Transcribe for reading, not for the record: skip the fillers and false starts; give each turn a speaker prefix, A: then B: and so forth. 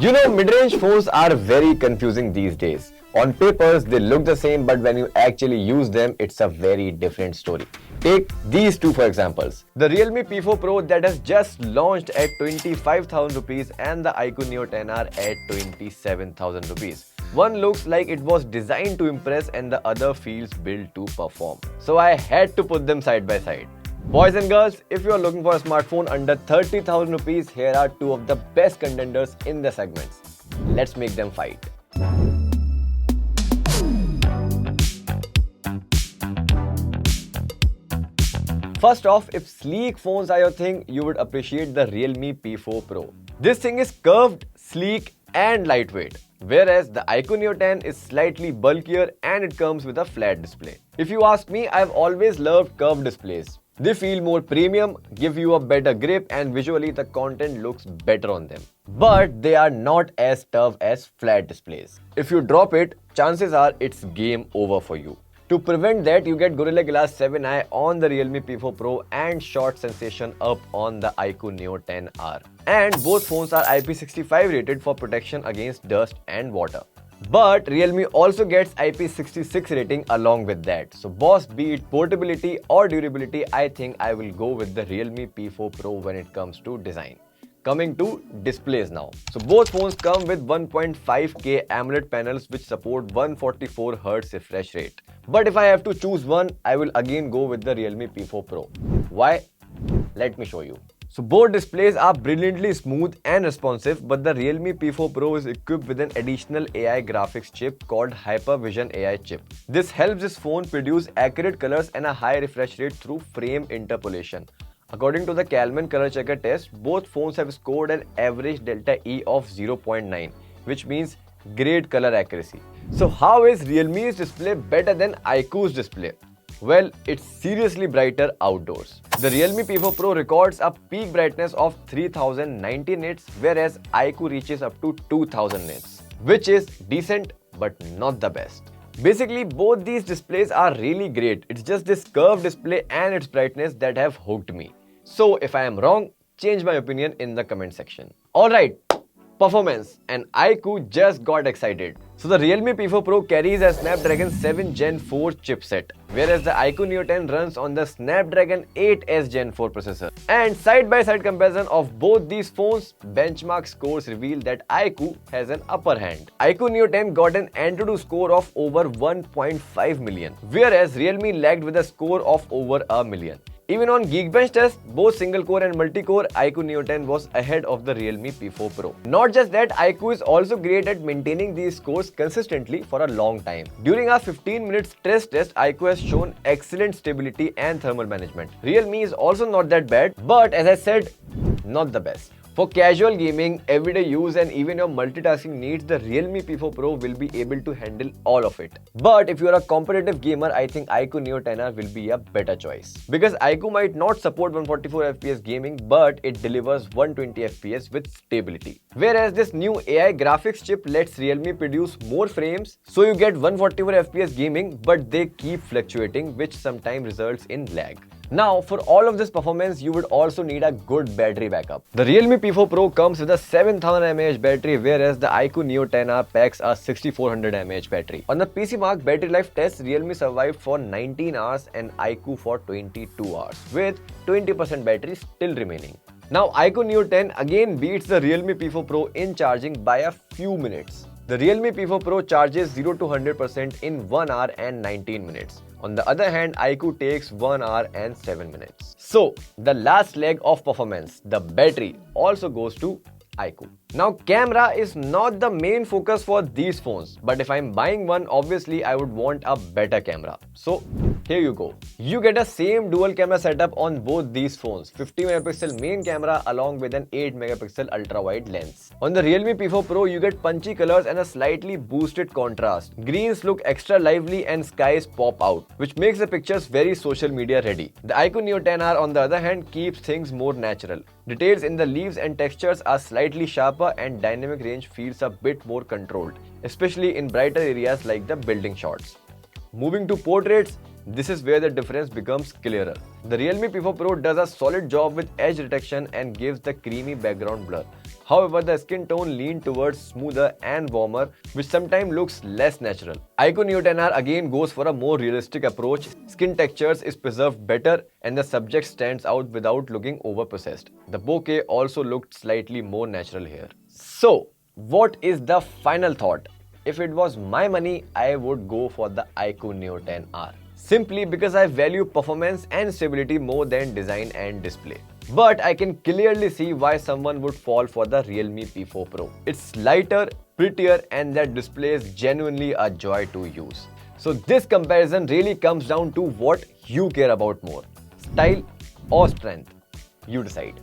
A: You know, mid-range phones are very confusing these days. On papers, they look the same, but when you actually use them, it's a very different story. Take these two for examples. The Realme P4 Pro that has just launched at 25,000 rupees and the iQOO Neo 10R at 27,000 rupees. One looks like it was designed to impress and the other feels built to perform. So I had to put them side by side. Boys and girls, if you are looking for a smartphone under 30,000 rupees, here are two of the best contenders in the segments. Let's make them fight. First off, if sleek phones are your thing, you would appreciate the Realme P4 Pro. This thing is curved, sleek and lightweight, whereas the iQOO Neo 10 is slightly bulkier and it comes with a flat display. If you ask me, I've always loved curved displays. They feel more premium, give you a better grip and visually the content looks better on them. But they are not as tough as flat displays. If you drop it, chances are it's game over for you. To prevent that, you get Gorilla Glass 7i on the Realme P4 Pro and Short Sensation up on the iQOO Neo 10R. And both phones are IP65 rated for protection against dust and water. But Realme also gets IP66 rating along with that. So boss, be it portability or durability, I think I will go with the Realme P4 Pro when it comes to design. Coming to displays now. So both phones come with 1.5K AMOLED panels which support 144Hz refresh rate. But if I have to choose one, I will again go with the Realme P4 Pro. Why? Let me show you. So both displays are brilliantly smooth and responsive, but the Realme P4 Pro is equipped with an additional AI graphics chip called HyperVision AI chip. This helps this phone produce accurate colors and a high refresh rate through frame interpolation. According to the Calman Color Checker test, both phones have scored an average delta E of 0.9, which means great color accuracy. So how is Realme's display better than iQOO's display? Well, it's seriously brighter outdoors. The Realme P4 Pro records a peak brightness of 3090 nits, whereas iQOO reaches up to 2000 nits, which is decent but not the best. Basically, both these displays are really great. It's just this curved display and its brightness that have hooked me. So if I am wrong, change my opinion in the comment section. Alright, performance, and iQOO just got excited. So the Realme P4 Pro carries a Snapdragon 7 Gen 4 chipset, whereas the iQOO Neo 10 runs on the Snapdragon 8S Gen 4 processor. And side-by-side comparison of both these phones, benchmark scores reveal that iQOO has an upper hand. iQOO Neo 10 got an AnTuTu score of over 1.5 million, whereas Realme lagged with a score of over a million. Even on Geekbench test, both single-core and multi-core, iQOO Neo 10 was ahead of the Realme P4 Pro. Not just that, iQOO is also great at maintaining these scores consistently for a long time. During our 15-minute stress test, iQOO has shown excellent stability and thermal management. Realme is also not that bad, but as I said, not the best. For casual gaming, everyday use and even your multitasking needs, the Realme P4 Pro will be able to handle all of it. But if you are a competitive gamer, I think iQOO Neo 10R will be a better choice. Because iQOO might not support 144fps gaming, but it delivers 120 fps with stability. Whereas this new AI graphics chip lets Realme produce more frames, so you get 144 fps gaming, but they keep fluctuating, which sometimes results in lag. Now, for all of this performance, you would also need a good battery backup. The Realme P4 Pro comes with a 7000 mAh battery, whereas the iQOO Neo 10R packs a 6400 mAh battery. On the PCMark battery life test, Realme survived for 19 hours and iQOO for 22 hours, with 20% battery still remaining. Now, iQOO Neo 10 again beats the Realme P4 Pro in charging by a few minutes. The Realme P4 Pro charges 0 to 100% in 1 hour and 19 minutes. On the other hand, iQOO takes 1 hour and 7 minutes. So, the last leg of performance, the battery, also goes to iQOO. Now, camera is not the main focus for these phones, but if I'm buying one, obviously I would want a better camera. So, here you go. You get a same dual camera setup on both these phones. 50 megapixel main camera along with an 8 megapixel ultra wide lens. On the Realme P4 Pro, you get punchy colors and a slightly boosted contrast. Greens look extra lively and skies pop out, which makes the pictures very social media ready. The iQOO Neo 10R on the other hand keeps things more natural. Details in the leaves and textures are slightly sharper and dynamic range feels a bit more controlled, especially in brighter areas like the building shots. Moving to portraits, this is where the difference becomes clearer. The Realme P4 Pro does a solid job with edge detection and gives the creamy background blur. However, the skin tone leaned towards smoother and warmer, which sometimes looks less natural. Iqoo Neo 10R again goes for a more realistic approach. Skin textures is preserved better and the subject stands out without looking over-processed. The bokeh also looked slightly more natural here. So, what is the final thought? If it was my money, I would go for the Iqoo Neo 10R. Simply because I value performance and stability more than design and display. But I can clearly see why someone would fall for the Realme P4 Pro. It's lighter, prettier, and that display is genuinely a joy to use. So this comparison really comes down to what you care about more, style or strength. You decide.